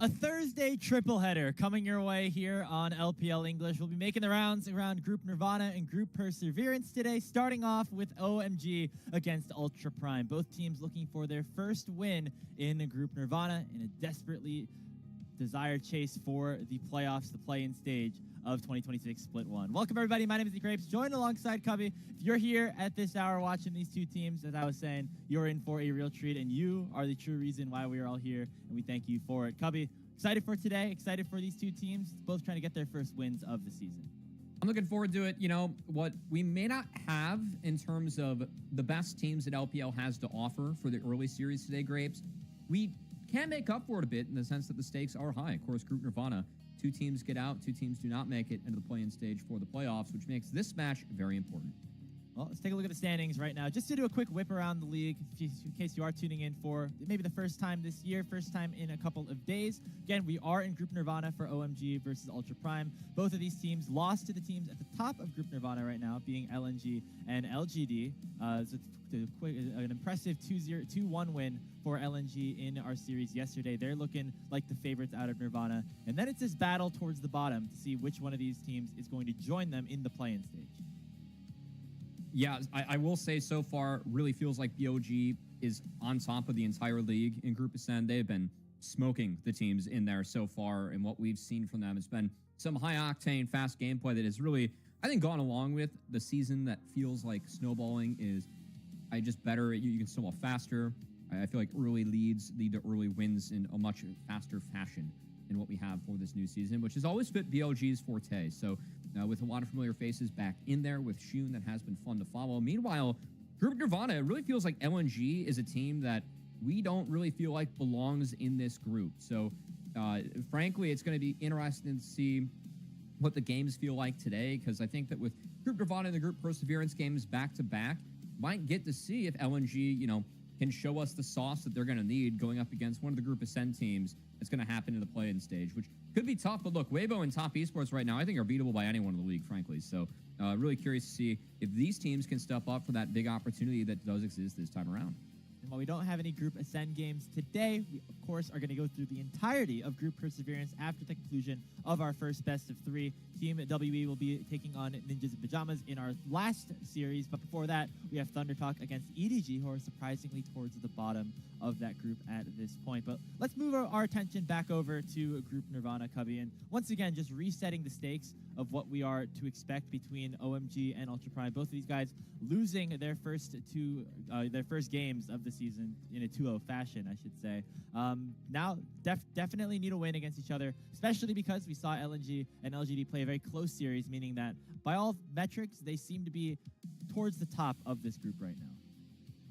A Thursday triple header coming your way here on LPL English. We'll be making the rounds around Group Nirvana and Group Perseverance today, starting off with OMG against Ultra Prime. Both teams looking for their first win in Group Nirvana in a desperately desired chase for the playoffs, the play-in stage of 2026 Split 1. Welcome, everybody. My name is The Grapes, joined alongside Cubby. If you're here at this hour watching these two teams, as I was saying, you're in for a real treat, and you are the true reason why we are all here, and we thank you for it. Cubby, excited for today, excited for these two teams, both trying to get their first wins of the season. I'm looking forward to it. You know, what we may not have in terms of the best teams that LPL has to offer for the early series today, Grapes, we can make up for it a bit in the sense that the stakes are high. Of course, Group Nirvana, 2 teams get out, 2 teams do not make it into the play-in stage for the playoffs, which makes this match very important. Well, let's take a look at the standings right now. Just to do a quick whip around the league, in case you are tuning in for maybe the first time this year, first time in a couple of days. Again, we are in Group Nirvana for OMG versus Ultra Prime. Both of these teams lost to the teams at the top of Group Nirvana right now, being LNG and LGD. So an impressive 2-1 win for LNG in our series yesterday. They're looking like the favorites out of Nirvana. And then it's this battle towards the bottom to see which one of these teams is going to join them in the play-in stage. Yeah, I will say so far, really feels like BOG is on top of the entire league in Group Ascend. They've been smoking the teams in there so far, and what we've seen from them has been some high-octane, fast gameplay that has really, I think, gone along with the season that feels like snowballing is just better. You can snowball faster. I feel like early leads lead to early wins in a much faster fashion in what we have for this new season, which has always fit BOG's forte. So with a lot of familiar faces back in there with Shun, that has been fun to follow. Meanwhile, Group Nirvana, it really feels like LNG is a team that we don't really feel like belongs in this group. So frankly, it's going to be interesting to see what the games feel like today, because I think that with Group Nirvana and the Group Perseverance games back-to-back, might get to see if LNG, can show us the sauce that they're going to need going up against one of the Group Ascend teams that's going to happen in the play-in stage, which could be tough. But look, Weibo and Top Esports right now, I think, are beatable by anyone in the league, frankly. So really curious to see if these teams can step up for that big opportunity that does exist this time around. And while we don't have any Group Ascend games today, we, of course, are going to go through the entirety of Group Perseverance after the conclusion of our first best of 3. Team WE will be taking on Ninjas in Pajamas in our last series. But before that, we have Thunder Talk against EDG, who are surprisingly towards the bottom of that group at this point. But let's move our attention back over to Group Nirvana, Cubby. And once again, just resetting the stakes of what we are to expect between OMG and Ultra Prime. Both of these guys losing their first games of the season in a 2-0 fashion, I should say. Now, definitely need a win against each other, especially because we saw LNG and LGD play a very close series, meaning that by all metrics, they seem to be towards the top of this group right now.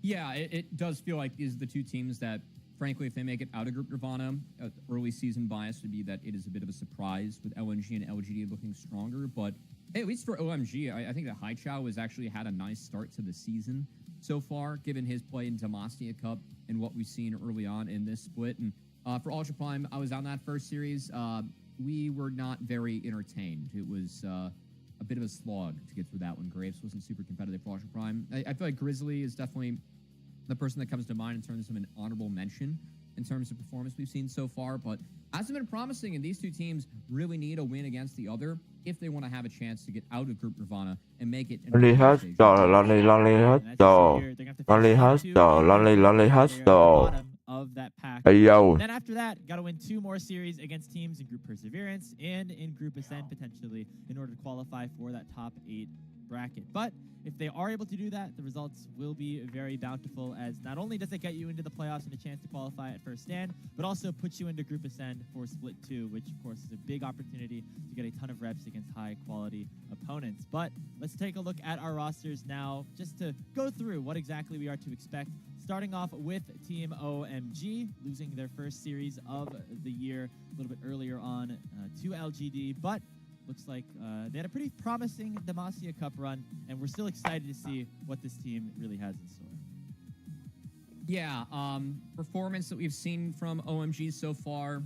Yeah, it does feel like these are the 2 teams that, frankly, if they make it out of Group Nirvana, early season bias would be that it is a bit of a surprise with LNG and LGD looking stronger. But hey, at least for OMG, I think that Haichao has actually had a nice start to the season so far, given his play in Demacia Cup and what we've seen early on in this split. And for Ultra Prime, I was on that first series. We were not very entertained. It was a bit of a slog to get through that one. Graves wasn't super competitive for Ultra Prime. I feel like Grizzly is definitely the person that comes to mind in terms of an honorable mention in terms of performance we've seen so far, but hasn't been promising, and these 2 teams really need a win against the other if they want to have a chance to get out of Group Nirvana and make it Lonely hết trò, lonely hết trò, lonely hết trò. Of that pack. Hey, yo. Then after that, got to win 2 more series against teams in Group Perseverance and in Group Ascend potentially in order to qualify for that top 8 bracket. But if they are able to do that, the results will be very bountiful, as not only does it get you into the playoffs and a chance to qualify at first stand, but also puts you into Group Ascend for Split 2, which of course is a big opportunity to get a ton of reps against high quality opponents. But let's take a look at our rosters now, just to go through what exactly we are to expect. Starting off with Team OMG, losing their first series of the year a little bit earlier on to LGD, but looks like they had a pretty promising Demacia Cup run, and we're still excited to see what this team really has in store. Yeah, performance that we've seen from OMG so far,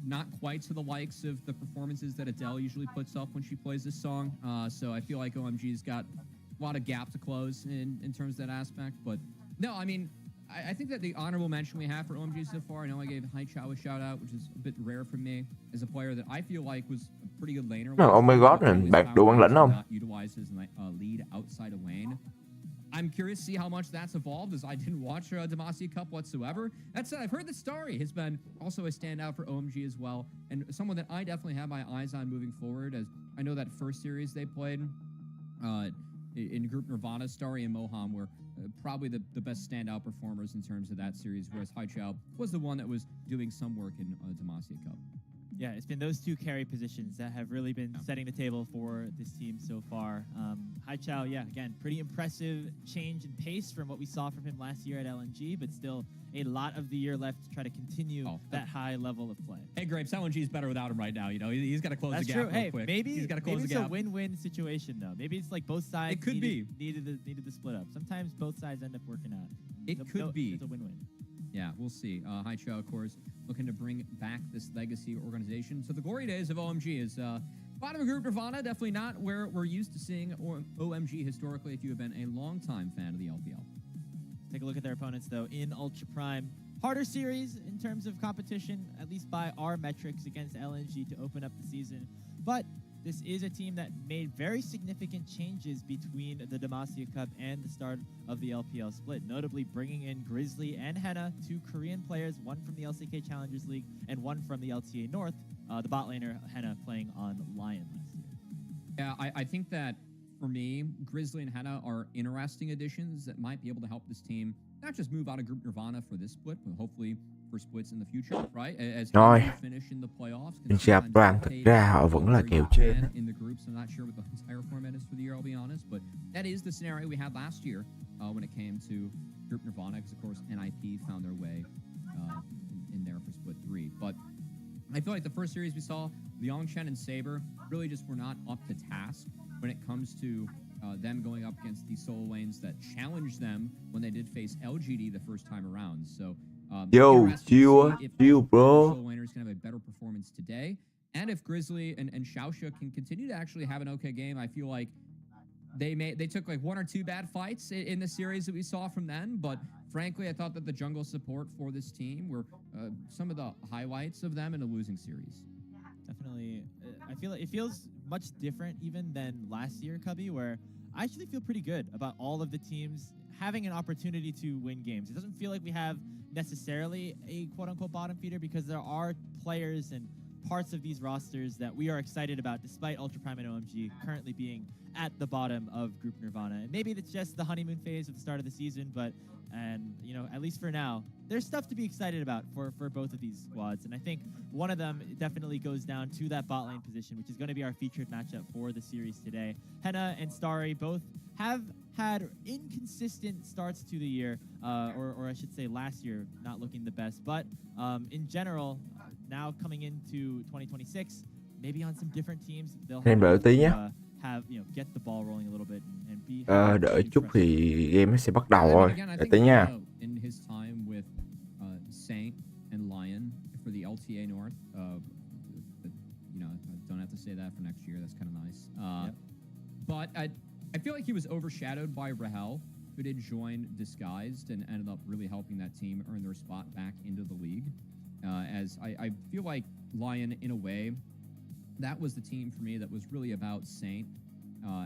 not quite to the likes of the performances that Adele usually puts up when she plays this song. So I feel like OMG's got a lot of gap to close in terms of that aspect. But no, I mean, I think that the honorable mention we have for OMG so far, I know I gave Haichao a shout out, which is a bit rare for me, as a player that I feel like was a pretty good laner. Oh my god, bạn đủ bản lĩnh không? Utilized his lead outside of lane. I'm curious to see how much that's evolved, as I didn't watch Demacia Cup whatsoever. That said, I've heard that Starry has been also a standout for OMG as well, and someone that I definitely have my eyes on moving forward, as I know that first series they played in Group Nirvana, Starry and Moham were probably the best standout performers in terms of that series, whereas Haichao was the one that was doing some work in Demacia Cup. Yeah, it's been those two carry positions that have really been setting the table for this team so far. Hai Chao, yeah, again, pretty impressive change in pace from what we saw from him last year at LNG, but still a lot of the year left to try to continue that high level of play. Hey, Grapes, LNG is better without him right now. You know, he's got to close the gap real hey, quick. Maybe, he's got to close maybe the gap. It's a win-win situation, though. Maybe it's like both sides it could needed the split up. Sometimes both sides end up working out. It could be. It's a win-win. Yeah, we'll see. Hai Chao, of course, looking to bring back this legacy organization. So the glory days of OMG is bottom of group Nirvana, definitely not where we're used to seeing OMG historically if you have been a longtime fan of the LPL. Take a look at their opponents, though, in Ultra Prime. Harder series in terms of competition, at least by our metrics, against LNG to open up the season. But this is a team that made very significant changes between the Demacia Cup and the start of the LPL split, notably bringing in Grizzly and Henna, two Korean players, one from the LCK Challengers League and one from the LTA North, the bot laner Henna playing on Lion last year. Yeah, I think that for me, Grizzly and Henna are interesting additions that might be able to help this team not just move out of Group Nirvana for this split, but hopefully for splits in the future, right? As Rồi, finish in the playoffs. mình chào đoàn, thực ra họ vẫn là kèo trên. In the groups, I'm not sure what the entire format is for the year, I'll be honest, but that is the scenario we had last year when it came to Group Nirvana, because of course NIP found their way in there for split 3. But I feel like the first series we saw, Yongchen and Saber really just were not up to task when it comes to them going up against the solo lanes that challenged them when they did face LGD the first time around. So, Yo, chill, bro. Solo laners can have a better performance today, and if Grizzly and Xiaoxia can continue to actually have an okay game, I feel like they took like 1 or 2 bad fights in the series that we saw from them. But frankly, I thought that the jungle support for this team were some of the highlights of them in a losing series. Definitely, I feel like it feels much different even than last year, Cubby, where I actually feel pretty good about all of the teams having an opportunity to win games. It doesn't feel like we have necessarily a quote-unquote bottom feeder, because there are players and parts of these rosters that we are excited about, despite Ultra Prime and OMG currently being at the bottom of Group Nirvana. And maybe it's just the honeymoon phase at the start of the season, but you know, at least for now, there's stuff to be excited about for both of these squads. And I think one of them definitely goes down to that bot lane position, which is going to be our featured matchup for the series today. Henna and Starry both have had inconsistent starts to the year, or I should say last year, not looking the best. But in general, now coming into 2026, maybe on some different teams, they'll have, you know, get the ball rolling a little bit and be. Đợi chút thì game nó sẽ bắt đầu rồi. Đợi tí nha. In his time with Saint and Lion for the LTA North, but, you know, I don't have to say that for next year. That's kind of nice. But I feel like he was overshadowed by Rahel, who did join disguised and ended up really helping that team earn their spot back into the league. As I feel like Lion, in a way, that was the team for me that was really about Saint,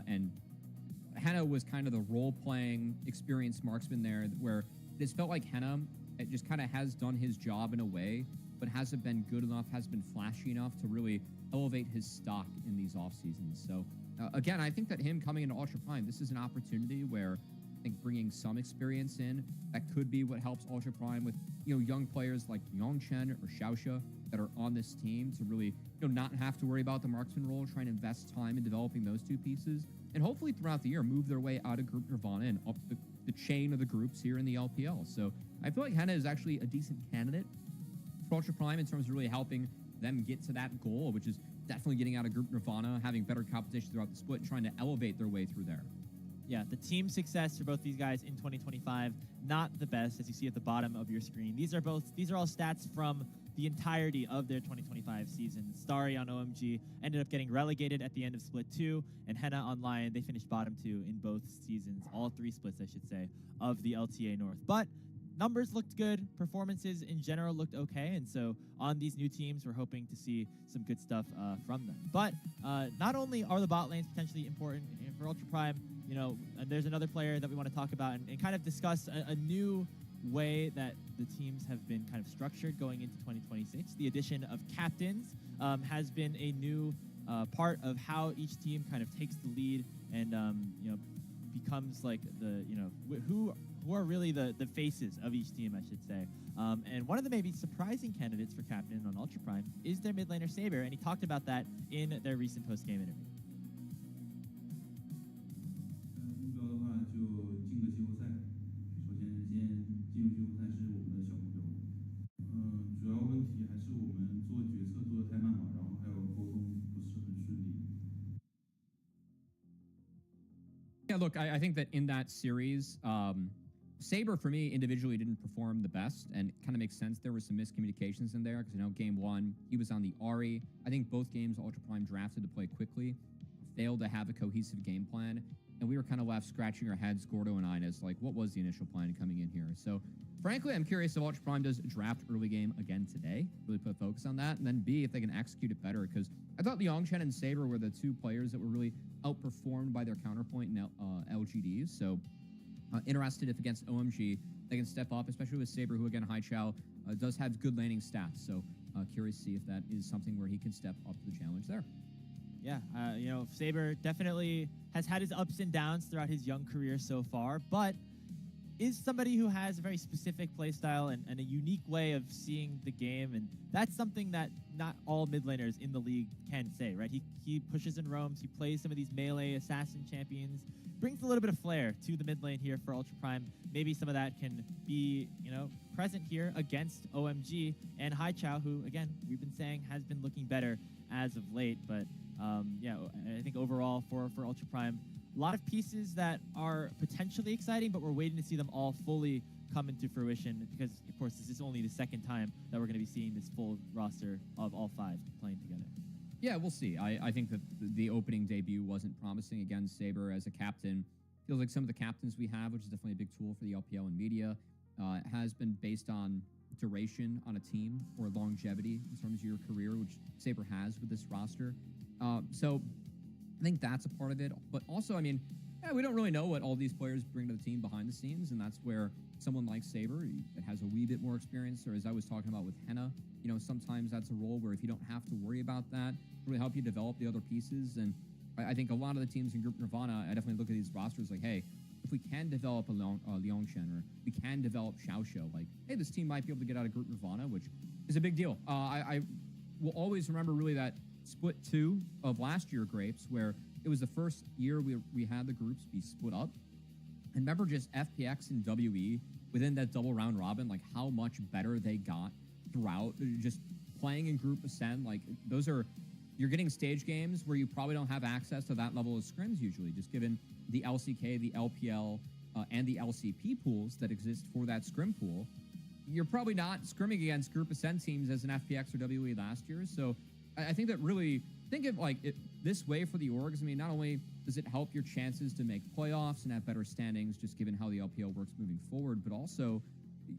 and Henna was kind of the role-playing, experienced marksman there, where it just felt like Henna, it just kind of has done his job in a way, but hasn't been good enough, hasn't been flashy enough to really elevate his stock in these off seasons. So again, I think that him coming into Ultra Prime, this is an opportunity where I think bringing some experience in, that could be what helps Ultra Prime with, you know, young players like Yongchen or Xiaoxia that are on this team to really, you know, not have to worry about the marksman role, trying to invest time in developing those two pieces, and hopefully throughout the year move their way out of Group Nirvana and up the chain of the groups here in the LPL. So I feel like Henna is actually a decent candidate for Ultra Prime in terms of really helping them get to that goal, which is definitely getting out of Group Nirvana, having better competition throughout the split, trying to elevate their way through there. Yeah, the team success for both these guys in 2025, not the best, as you see at the bottom of your screen. These are all stats from the entirety of their 2025 season. Starry on OMG ended up getting relegated at the end of Split 2, and Henna on Lion, they finished bottom 2 in both seasons, all 3 splits, I should say, of the LTA North. But numbers looked good, performances in general looked okay, and so on these new teams, we're hoping to see some good stuff from them. But not only are the bot lanes potentially important for Ultra Prime, you know, there's another player that we want to talk about and kind of discuss a new way that the teams have been kind of structured going into 2026. The addition of captains has been a new part of how each team kind of takes the lead and, you know, becomes like the, you know, who who are really the faces of each team, I should say. And one of the maybe surprising candidates for captain on Ultra Prime is their mid laner Saber, and he talked about that in their recent post-game interview. Yeah, look, I think that in that series, Saber, for me, individually didn't perform the best, and it kind of makes sense. There were some miscommunications in there because, you know, game one, he was on the Ahri. I think both games, Ultra Prime drafted to play quickly, failed to have a cohesive game plan, and we were kind of left scratching our heads, Gordo and Ines, like, what was the initial plan coming in here? So, frankly, I'm curious if Ultra Prime does draft early game again today, really put focus on that, and then B, if they can execute it better, because I thought Liangchen and Saber were the two players that were really outperformed by their counterpoint in LGDs. So, interested if against OMG they can step up, especially with Saber, who again, Haichao, does have good laning stats. So, curious to see if that is something where he can step up to the challenge there. Yeah, you know, Saber definitely has had his ups and downs throughout his young career so far, but is somebody who has a very specific playstyle and a unique way of seeing the game, and that's something that not all mid laners in the league can say, right? He pushes and roams, he plays some of these melee assassin champions, brings a little bit of flair to the mid lane here for Ultra Prime. Maybe some of that can be, you know, present here against OMG and Haichao, who, again, we've been saying has been looking better as of late, but yeah, I think overall for Ultra Prime, a lot of pieces that are potentially exciting, but we're waiting to see them all fully come into fruition because, of course, this is only the second time that we're going to be seeing this full roster of all five playing together. Yeah, we'll see. I think that the opening debut wasn't promising. Again, Saber as a captain feels like some of the captains we have, which is definitely a big tool for the LPL and media, has been based on duration on a team or longevity in terms of your career, which Saber has with this roster. So I think that's a part of it. But also, I mean, yeah, we don't really know what all these players bring to the team behind the scenes, and that's where someone like Saber that has a wee bit more experience, or as I was talking about with Henna, you know, sometimes that's a role where if you don't have to worry about that, it really help you develop the other pieces. And I think a lot of the teams in Group Nirvana, I definitely look at these rosters like, hey, if we can develop a Liangchen, or we can develop Xiaoxiu, like, hey, this team might be able to get out of Group Nirvana, which is a big deal. I will always remember really that split 2 of last year Grapes, where it was the first year we had the groups be split up. And remember just FPX and WE within that double round robin, like how much better they got throughout just playing in Group Ascend. Like those are, you're getting stage games where you probably don't have access to that level of scrims usually, just given the LCK, the LPL, and the LCP pools that exist for that scrim pool. You're probably not scrimming against Group Ascend teams as an FPX or WE last year. So I think that really, think of like it this way for the orgs. I mean, not only does it help your chances to make playoffs and have better standings, just given how the LPL works moving forward, but also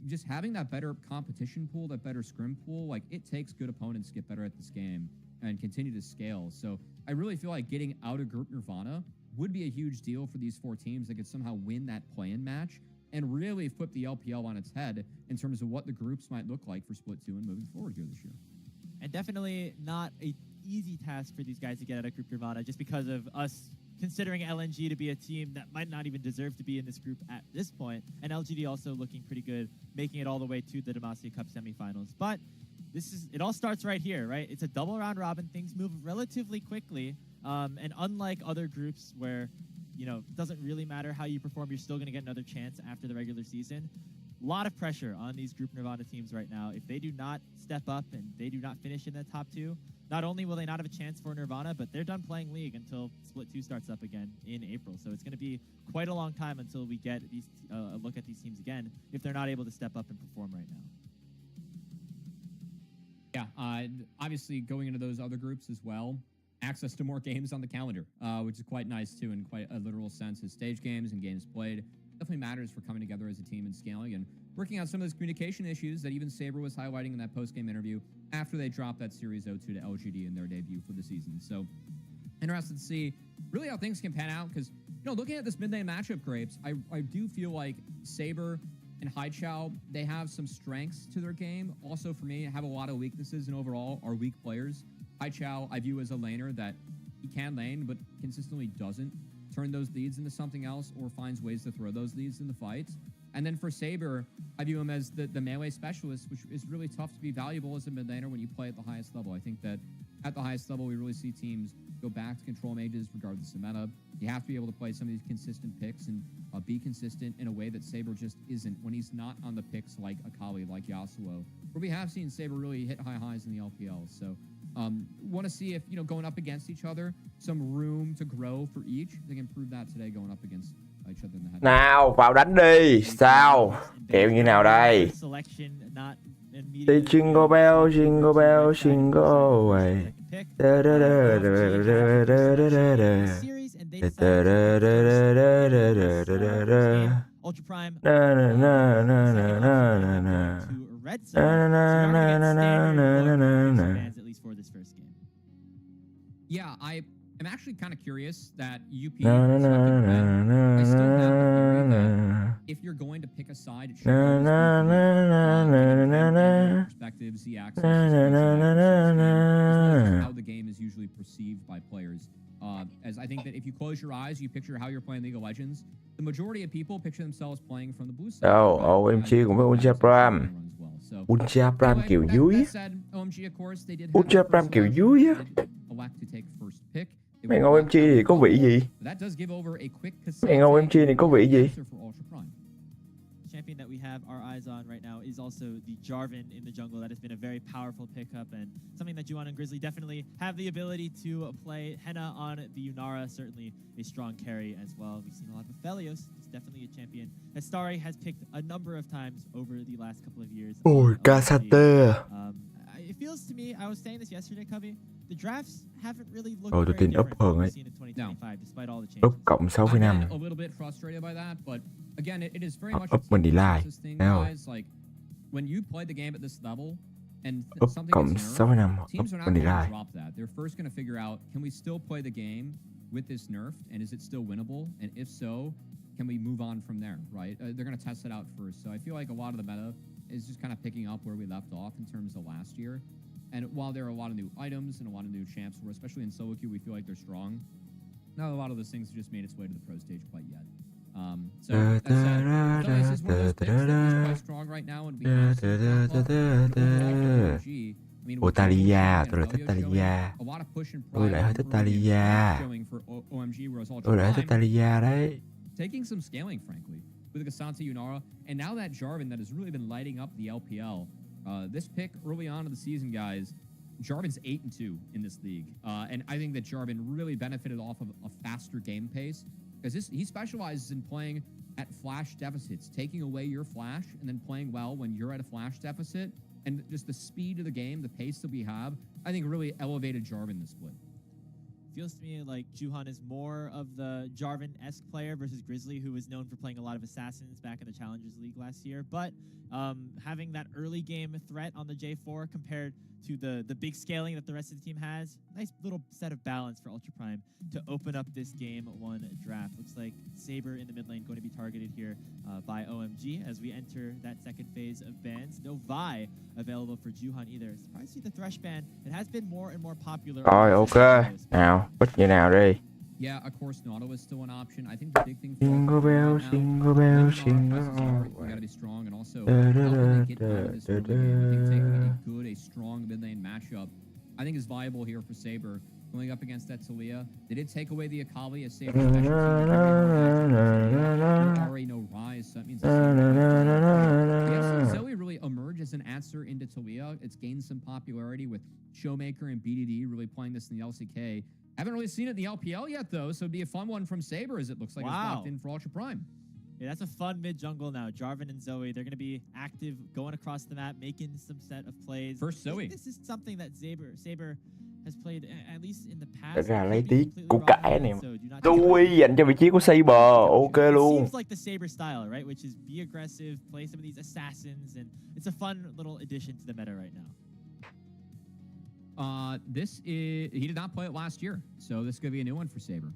just having that better competition pool, that better scrim pool, like it takes good opponents to get better at this game and continue to scale. So I really feel like getting out of Group Nirvana would be a huge deal for these 4 teams that could somehow win that play-in match and really flip the LPL on its head in terms of what the groups might look like for Split 2 and moving forward here this year. And definitely not a easy task for these guys to get out of Group Nirvana, just because of us considering LNG to be a team that might not even deserve to be in this group at this point, and LGD also looking pretty good, making it all the way to the Demacia Cup semifinals. But it all starts right here, right? It's a double round robin. Things move relatively quickly, and unlike other groups where, you know, it doesn't really matter how you perform, you're still going to get another chance after the regular season. A lot of pressure on these Group Nirvana teams right now. If they do not step up and they do not finish in the top 2, not only will they not have a chance for Nirvana, but they're done playing League until Split 2 starts up again in April. So it's going to be quite a long time until we get these a look at these teams again if they're not able to step up and perform right now. Yeah, obviously going into those other groups as well, access to more games on the calendar, which is quite nice too, in quite a literal sense, as stage games and games played definitely matters for coming together as a team and scaling and working on some of those communication issues that even Saber was highlighting in that post-game interview after they dropped that Series 0-2 to LGD in their debut for the season. So interested to see really how things can pan out, because, you know, looking at this mid-lane matchup, Grapes, I do feel like Saber and Haichao, they have some strengths to their game. Also, for me, have a lot of weaknesses and overall are weak players. Haichao, I view as a laner that he can lane, but consistently doesn't turn those leads into something else or finds ways to throw those leads in the fights. And then for Saber, I view him as the melee specialist, which is really tough to be valuable as a mid laner when you play at the highest level. I think that at the highest level, we really see teams go back to control mages regardless of meta. You have to be able to play some of these consistent picks and be consistent in a way that Saber just isn't when he's not on the picks like Akali, like Yasuo, where we have seen Saber really hit high highs in the LPL. So want to see if, going up against each other, some room to grow for each. They can prove that today going up against each other in the head. Nào, vào đánh đi. Sao? Kẹo như nào đây? Đi jingle bell, jingle bell, jingle away. Da da da da da da da da da da. Da da da da da da da da da da. Na na na na na na na na. Na na na na na na na na. Yeah, I am actually kind of curious that UP Na na na na na I still have the theory na. that if you're going to pick a side, it should Na na na na na na na. perspectives, the access, Na na na na na na. how the game is usually perceived by players. As I think that if you close your eyes, you picture how you're playing League of Legends, the majority of people picture themselves playing from the blue side. OMG cũng với Ultra Prime. Ultra Prime kiểu dưới á. Ultra Prime kiểu dưới á. Mấy OMG thì có vị gì? Mấy OMG thì có vị gì? Champion that we have our eyes on right now is also the Jarvan in the jungle. That has been a very powerful pickup and something that Juan and Grizzly definitely have the ability to play. Henna on the Yunara, certainly a strong carry as well. We've seen a lot of Aphelios. It's definitely a champion that Starry has picked a number of times over the last couple of years. Ôi, Casate. It feels to me, I was saying this yesterday, Cubby, the drafts haven't really looked tôi very tin up different hơn from ấy. what we've seen in 2025, despite all the changes. Up cộng 6,5. A little bit frustrated by that, but again, it is very much Up mình đi like. thing, Nào. guys. Like when you play the game at this level and Up something cộng is nerfed, 6,5. Up teams are not mình đi going to like. drop that. They're first going to figure out, can we still play the game with this nerf, and is it still winnable? And if so, can we move on from there, right? They're going to test it out first. So I feel like a lot of the meta is just kind of picking up where we left off in terms of last year. And while there are a lot of new items and a lot of new champs, where especially in solo queue we feel like they're strong, not a lot of those things have just made its way to the pro stage quite yet. So that said, Aphelios is one of those picks that is quite strong right now, and we have seen OMG. I mean, Ủa Talia, tôi lại thích Talia. a lot of push and Tôi lại hơi thích Talia. showing for OMG, whereas Tôi lại thích Ultra Talia đấy. taking some scaling, frankly, with the Kasanta Yunara, and now that Jarvan that has really been lighting up the LPL. This pick early on in the season, guys, Jarvan's 8-2 in this league. And I think that Jarvan really benefited off of a faster game pace because he specializes in playing at flash deficits, taking away your flash and then playing well when you're at a flash deficit. And just the speed of the game, the pace that we have, I think really elevated Jarvan this split. Feels to me like Juhan is more of the Jarvan-esque player versus Grizzly, who was known for playing a lot of assassins back in the Challengers League last year. But having that early game threat on the J4 compared to the big scaling that the rest of the team has, nice little set of balance for Ultra Prime to open up this game one draft. Looks like Saber in the mid lane going to be targeted here by OMG as we enter that second phase of bans. No Vi available for Juhan either. Surprised to see the Thresh ban. It has been more and more popular. Rồi ok. Nào, bích như nào đi. Yeah, of course, Nauto is still an option. I think the big thing for Jingle bell, jingle bell, jingle we all. gotta be strong, and also Da, da, helping to get da, out of this da, early game. I think taking da. a good, a strong mid lane matchup, I think is viable here for Saber going up against that Talia. They did take away the Akali as Saber's special team. Already no rise, so that means Zoe really emerged as an answer into Talia. It's gained some popularity with Showmaker and BDD really playing this in the LCK. Haven't really seen it in the LPL yet, though, so it'd be a fun one from Saber, as it looks like it's locked in for Ultra Prime. Yeah, that's a fun mid-jungle now. Jarvan and Zoe, they're going to be active, going across the map, making some set of plays. First Zoe. This is something that Saber has played, at least in the past. Thật ra lấy Could be tí completely củ wrong cải on này. it, so do not take it. Zoe dành cho vị trí của Saber. Ok It luôn. seems like the Saber style, right? Which is be aggressive, play some of these assassins, and it's a fun little addition to the meta right now. He did not play it last year, so this is going to be a new one for Saber.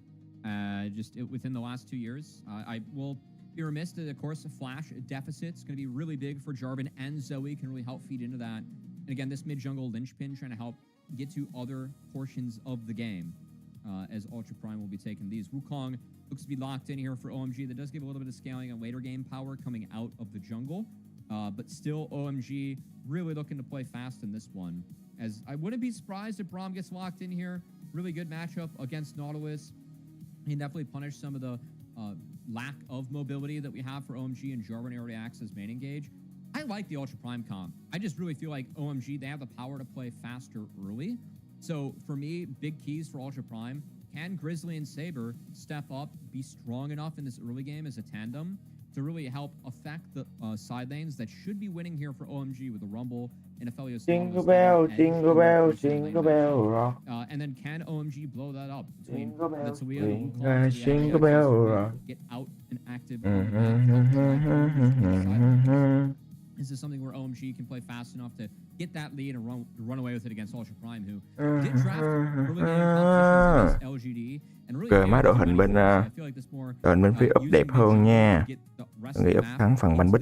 Within the last 2 years. I will be remiss that, of course, a flash deficit is going to be really big for Jarvan, and Zoe can really help feed into that. And again, this mid-jungle linchpin trying to help get to other portions of the game. as Ultra Prime will be taking these. Wukong looks to be locked in here for OMG. That does give a little bit of scaling and later game power coming out of the jungle. But still, OMG really looking to play fast in this one. As I wouldn't be surprised if Braum gets locked in here. Really good matchup against Nautilus. He definitely punished some of the lack of mobility that we have for OMG, and Jarvan already acts as main engage. I like the Ultra Prime comp. I just really feel like OMG, they have the power to play faster early. So for me, big keys for Ultra Prime. Can Grizzly and Saber step up, be strong enough in this early game as a tandem to really help affect the side lanes that should be winning here for OMG with the Rumble and Aphelios? Jingle bell, jingle bell, jingle bell rock. And then can OMG blow that up between Jingle bell, the Talia and jingle, Wukong, jingle bell rock. get out and active. Is this something where OMG can play fast enough to get that lead and run away with it against Ultra Prime, who did draft early game competitions against LGD and really Rồi má đội hình bên phía up đẹp hơn nha. Tôi nghĩ up thắng phần banh bích.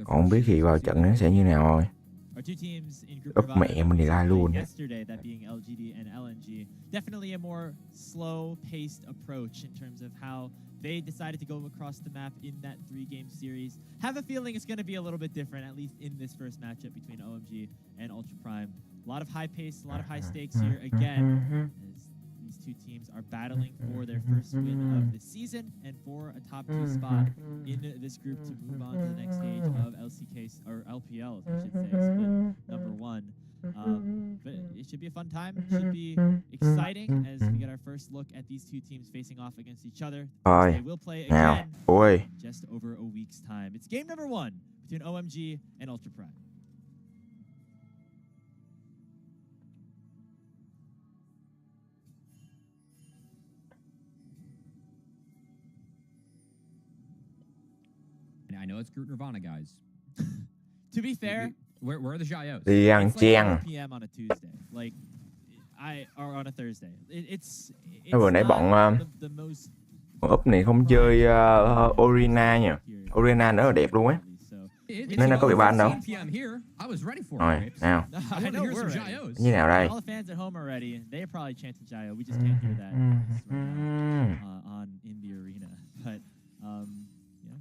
Còn không biết khi vào trận nó sẽ như nào rồi. Up mẹ mình thì la luôn. Yesterday, that being LGD and LNG, definitely a more slow-paced approach in terms of how they decided to go across the map in that 3-game series. Have a feeling it's going to be a little bit different, at least in this first matchup between OMG and Ultra Prime. A lot of high pace, a lot of high stakes here again, as these two teams are battling for their first win of the season and for a top 2 spot in this group to move on to the next stage of LCK, or LPL, I should say, split number 1. But it should be a fun time. It should be exciting as we get our first look at these two teams facing off against each other. They will play again in just over a week's time. It's game number 1 between OMG and Ultra Prime. I know it's Groot Nirvana, guys. To be fair, where are the Jayos? Đi ăn it's like chiên. 4 p.m. on a Tuesday, or on a Thursday. It's Vừa nãy bọn up này không chơi Orina nha. Orina nữa là đẹp luôn á. Nên nó có bị ban đâu. Rồi, nào. Như nào đây? All the fans at home are ready. They're probably chanting Jayo. We just can't hear that in the arena. But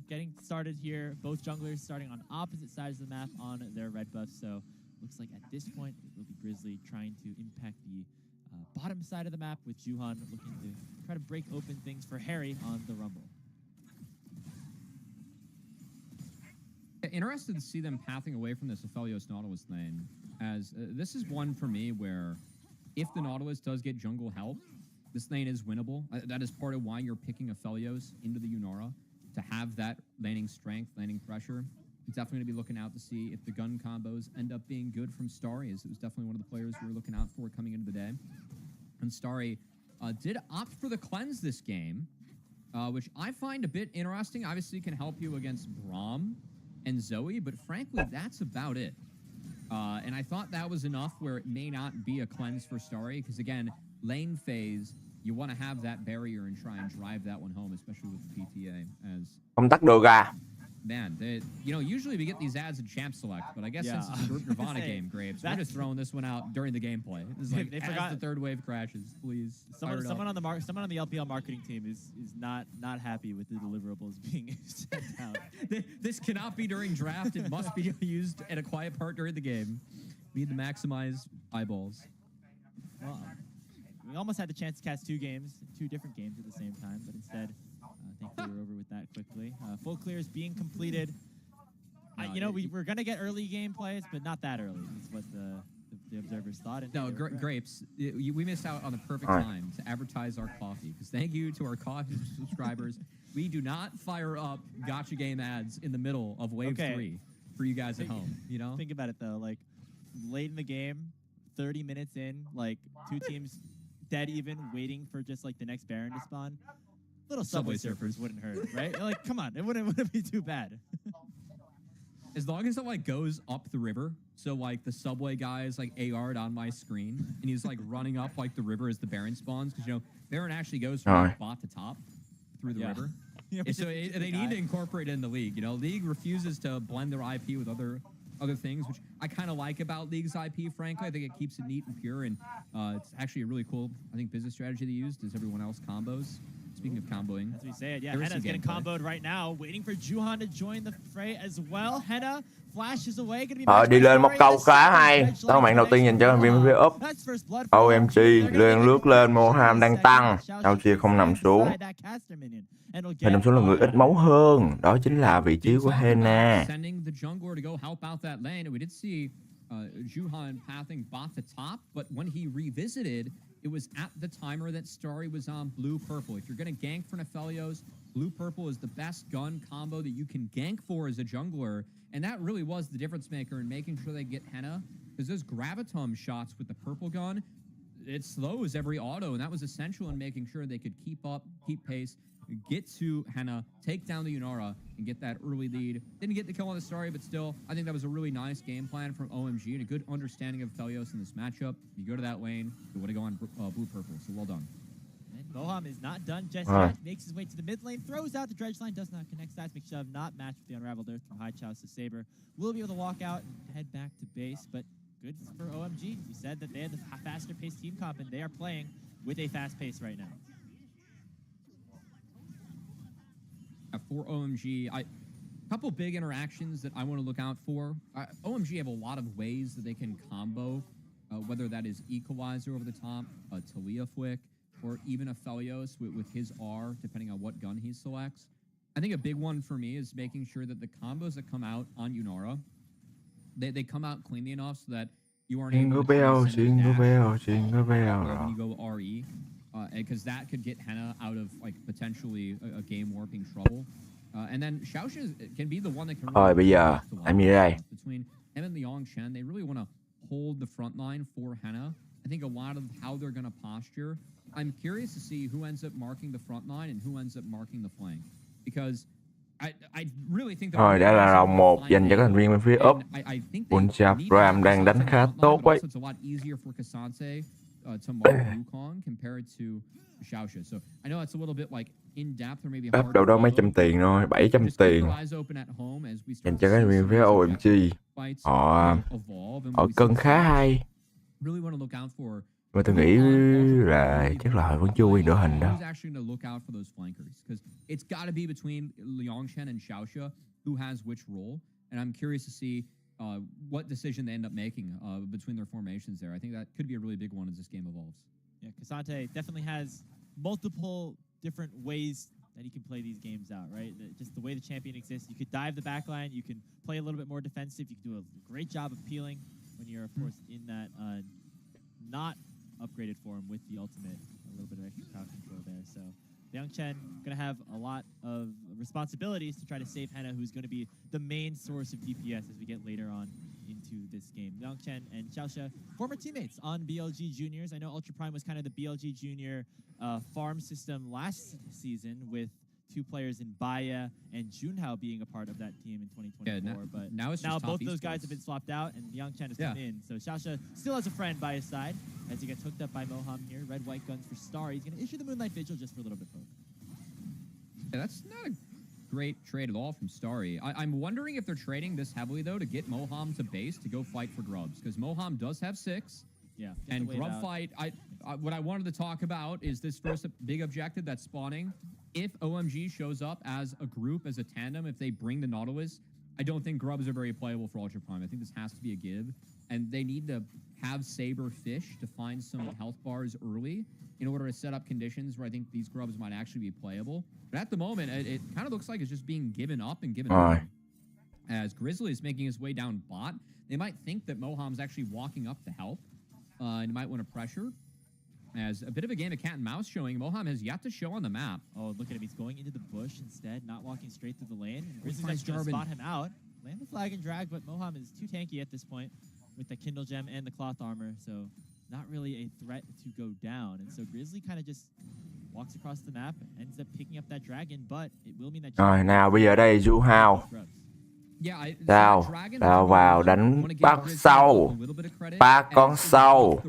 getting started here. Both junglers starting on opposite sides of the map on their red buff. So looks like at this point it will be Grizzly trying to impact the bottom side of the map, with Juhan looking to try to break open things for Harry on the Rumble. Interested to see them pathing away from this Aphelios Nautilus lane, as this is one for me where if the Nautilus does get jungle help, this lane is winnable. That is part of why you're picking Aphelios into the Yunara, to have that laning strength, laning pressure. It's definitely going to be looking out to see if the gun combos end up being good from Starry, as it was definitely one of the players we were looking out for coming into the day. And Starry did opt for the cleanse this game, which I find a bit interesting. Obviously can help you against Braum and Zoe, but frankly, that's about it. And I thought that was enough where it may not be a cleanse for Starry, because again, lane phase, you want to have that barrier and try and drive that one home, especially with the PTA. As không tắt được à? Man, usually we get these ads in Champ Select, but I guess since it's a Group Nirvana game, Graves, we're just throwing this one out during the gameplay. It's like, they forgot the third wave crashes, please. Someone on the LPL marketing team is not happy with the deliverables being sent out. This cannot be during draft. It must be used at a quiet part during the game. We need to maximize eyeballs. Well, we almost had the chance to cast 2 different games at the same time, but instead, thankfully we're over with that quickly. Full clears being completed. We're going to get early game plays, but not that early, is what the observers thought. And no, Grapes, we missed out on the perfect time to advertise our coffee, because thank you to our coffee subscribers. We do not fire up gotcha game ads in the middle of wave 3 for you guys at home, Think about it, though. Like, late in the game, 30 minutes in, like, 2 teams dead even, waiting for just, like, the next Baron to spawn. Little Subway Surfers wouldn't hurt, right? Like, come on, it wouldn't be too bad. As long as it, like, goes up the river, so, like, the Subway guy is, like, AR'd on my screen, and he's, like, running up, like, the river as the Baron spawns, because, Baron actually goes from bot to top through the river. So they need to incorporate it in the league, League refuses to blend their IP with other other things, which I kind of like about League's IP, frankly. I think it keeps it neat and pure, and it's actually a really cool, I think, business strategy they used is everyone else combos. Speaking of comboing. As we say it, yeah, Henna's getting comboed right now, waiting for Juhan to join the fray as well. Henna flashes away, gonna be Đi lên một câu khá hay. Đó là mạng đầu tiên dành cho thành viên phía Up. OMG lên lướt lên, Moham đang tăng, sao chia không nằm xuống. Người nằm xuống là người ít máu hơn, đó chính là vị trí của Henna. Juhan pathing bot to top, but when he revisited, it was at the timer that Starry was on blue-purple. If you're going to gank for Nephelios, blue-purple is the best gun combo that you can gank for as a jungler, and that really was the difference maker in making sure they get Henna, because those Gravitum shots with the purple gun, it slows every auto, and that was essential in making sure they could keep up, keep pace, get to Henna, take down the Yunara, and get that early lead. Didn't get the kill on the Starry, but still, I think that was a really nice game plan from OMG and a good understanding of Phelios in this matchup. You go to that lane, you want to go on blue-purple, so well done. And Moham is not done just yet. Makes his way to the mid lane, throws out the dredge line, does not connect. Seismic Shove not matched with the Unraveled Earth from High Chow, so Saber will be able to walk out and head back to base, but good for OMG. We said that they had the faster paced team comp, and they are playing with a fast pace right now. For OMG, a couple big interactions that I want to look out for. OMG have a lot of ways that they can combo, whether that is Equalizer over the top, Talia Flick, or even a Phelios with his R, depending on what gun he selects. I think a big one for me is making sure that the combos that come out on Yunara, they come out cleanly enough so that you aren't able to when you go RE. Because that could get Henna out of like potentially a game warping trouble, and then Xiaoxia can be the one that can. Rồi bây giờ em như đây. Between him and Liang Chen, they really want to hold the front line for Henna. I think a lot of how they're going to posture. I'm curious to see who ends up marking the front line and who ends up marking the flank, because I really think. Rồi đã là round 1 dành cho các thành viên bên phía Up. Punjab Ram đang đánh khá tốt đấy. To mark Wukong compared to Xiaoxia. So I know it's a little bit like in depth or maybe hard. Đâu đó mấy trăm tiền thôi, 700 tiền. Dành cho các thành viên phía OMG. Họ cân khá hay. Mà tôi nghĩ là chắc là họ vẫn chưa quen đội hình đâu. It's got to be between Liang Chen and Xiaoxia who has which role, and I'm curious to see what decision they end up making between their formations there. I think that could be a really big one as this game evolves. Yeah, K'Sante definitely has multiple different ways that he can play these games out, right? Just the way the champion exists. You could dive the backline, you can play a little bit more defensive, you can do a great job of peeling when you're, of course, in that not upgraded form with the ultimate. A little bit of extra crowd control there, so Liang Chen going to have a lot of responsibilities to try to save Henna, who's going to be the main source of DPS as we get later on into this game. Liang Chen and Xiaoxia, former teammates on BLG Juniors. I know Ultra Prime was kind of the BLG Junior farm system last season with two players in Baya and Junhao being a part of that team in 2024. But now both those guys have been swapped out, and Liang Chen has come in. So Xiaoxia still has a friend by his side as he gets hooked up by Moham here. Red-white guns for Star. He's going to issue the Moonlight Vigil just for a little bit poke. Yeah, that's not a great trade at all from Starry. I'm wondering if they're trading this heavily, though, to get Moham to base to go fight for Grubs, because Moham does have 6. Yeah, and Grub fight, what I wanted to talk about is this first big objective that's spawning. If OMG shows up as a group, as a tandem, if they bring the Nautilus, I don't think Grubs are very playable for Ultra Prime. I think this has to be a give. And they need to have Saber fish to find some health bars early in order to set up conditions where I think these Grubs might actually be playable. But at the moment, it kind of looks like it's just being given up and given up. As Grizzly is making his way down bot, they might think that Moham's actually walking up to help. And you might want to pressure. As a bit of a game of cat and mouse showing, Moham has yet to show on the map. Oh, look at him. He's going into the bush instead, not walking straight through the lane. And Grizzly's going to spot him out. Land the flag and drag, but Moham is too tanky at this point with the Kindle Gem and the cloth armor, so not really a threat to go down. And so Grizzly kind of just walks across the map, ends up picking up that dragon, but it will mean that... Rồi, nào bây giờ đây Junhao. Đào vào đánh bắt sâu. 3 con sâu.